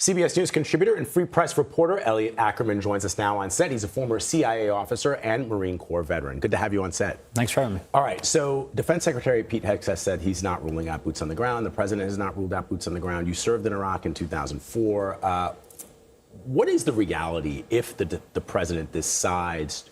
CBS News contributor and Free Press reporter Elliott Ackerman joins us now on set. He's a former CIA officer and Marine Corps veteran. Good to have you on set. Thanks for having me. All right, so Defense Secretary Pete Hegseth said he's not ruling out boots on the ground. The president has not ruled out boots on the ground. You served in Iraq in 2004. What is the reality if the president decides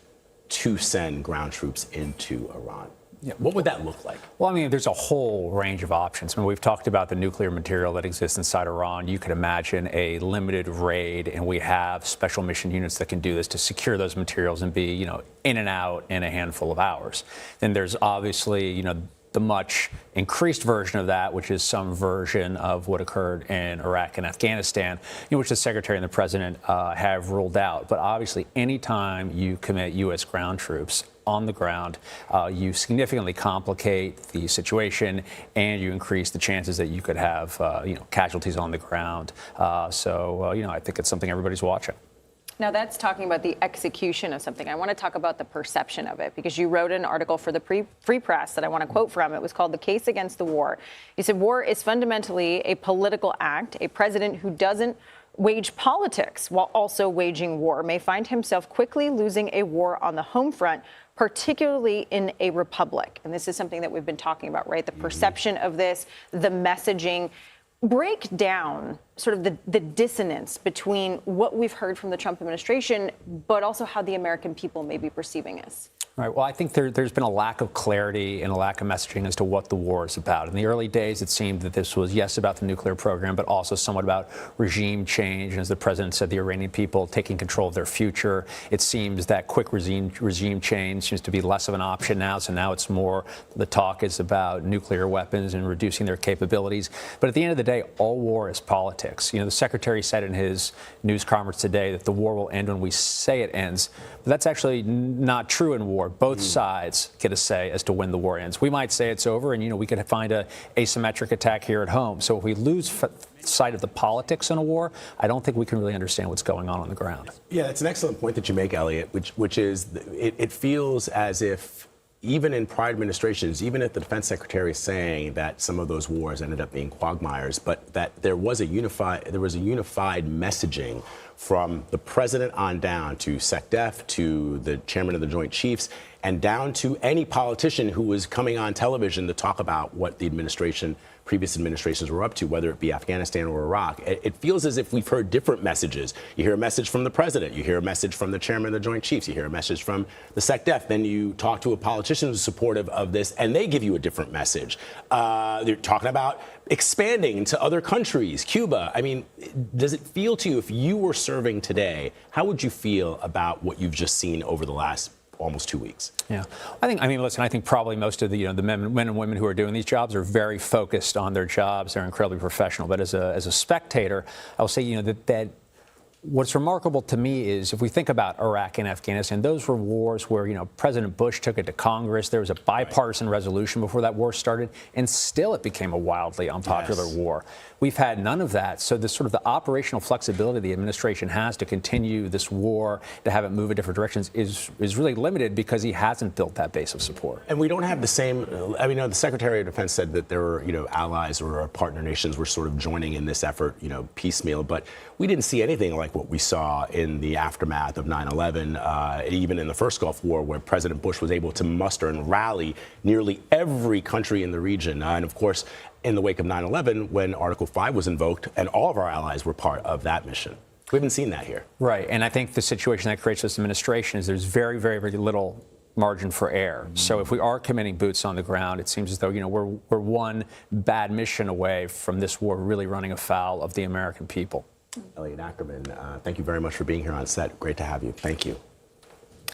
to send ground troops into Iran? Yeah. What would that look like? Well, I mean, there's a whole range of options. I mean, we've talked about the nuclear material that exists inside Iran. You could imagine a limited raid, and we have special mission units that can do this to secure those materials and be, in and out in a handful of hours. Then there's obviously, the much increased version of that, which is some version of what occurred in Iraq and Afghanistan, which the Secretary and the President have ruled out. But obviously, anytime you commit U.S. ground troops on the ground, you significantly complicate the situation, and you increase the chances that you could have, casualties on the ground. I think it's something everybody's watching. Now, that's talking about the execution of something. I want to talk about the perception of it, because you wrote an article for the Free Press that I want to quote from. It was called "The Case Against the War." You said, "War is fundamentally a political act. A president who doesn't wage politics while also waging war may find himself quickly losing a war on the home front, particularly in a republic." And this is something that we've been talking about, right? The perception of this, the messaging. Break down sort of the dissonance between what we've heard from the Trump administration, but also how the American people may be perceiving this. Right. Well, I think there's been a lack of clarity and a lack of messaging as to what the war is about. In the early days, it seemed that this was, yes, about the nuclear program, but also somewhat about regime change. And as the president said, the Iranian people taking control of their future. It seems that quick regime change seems to be less of an option now. So now it's more, the talk is about nuclear weapons and reducing their capabilities. But at the end of the day, all war is politics. The secretary said in his news conference today that the war will end when we say it ends. But that's actually not true in war. Both sides get a say as to when the war ends. We might say it's over, and we could find a asymmetric attack here at home. So if we lose sight of the politics in a war, I don't think we can really understand what's going on the ground. Yeah, it's an excellent point that you make, Elliott, which is it feels as if even in prior administrations, even if the defense secretary is saying that some of those wars ended up being quagmires, but that there was a unified messaging from the president on down to SecDef, to the chairman of the Joint Chiefs, and down to any politician who was coming on television to talk about what the previous administrations were up to, whether it be Afghanistan or Iraq. It feels as if we've heard different messages. You hear a message from the president, you hear a message from the chairman of the Joint Chiefs, you hear a message from the SecDef, then you talk to a politician who's supportive of this, and they give you a different message. They're talking about expanding into other countries, Cuba. I mean, does it feel to you, if you were serving today, how would you feel about what you've just seen over the last almost 2 weeks? Yeah, I think probably most of the men and women who are doing these jobs are very focused on their jobs. They're incredibly professional. But as a spectator, I will say, that what's remarkable to me is if we think about Iraq and Afghanistan, those were wars where, President Bush took it to Congress. There was a bipartisan resolution before that war started, and still it became a wildly unpopular war. We've had none of that. So this sort of the operational flexibility the administration has to continue this war, to have it move in different directions is really limited because he hasn't built that base of support. And we don't have the same, the Secretary of Defense said that there were, allies or partner nations were sort of joining in this effort, piecemeal, but we didn't see anything like what we saw in the aftermath of 9/11, even in the first Gulf War, where President Bush was able to muster and rally nearly every country in the region. And of course, in the wake of 9/11, when Article 5 was invoked, and all of our allies were part of that mission. We haven't seen that here. Right. And I think the situation that creates this administration is there's very, very, very little margin for error. So if we are committing boots on the ground, it seems as though, we're one bad mission away from this war really running afoul of the American people. Elliott Ackerman, thank you very much for being here on set. Great to have you. Thank you.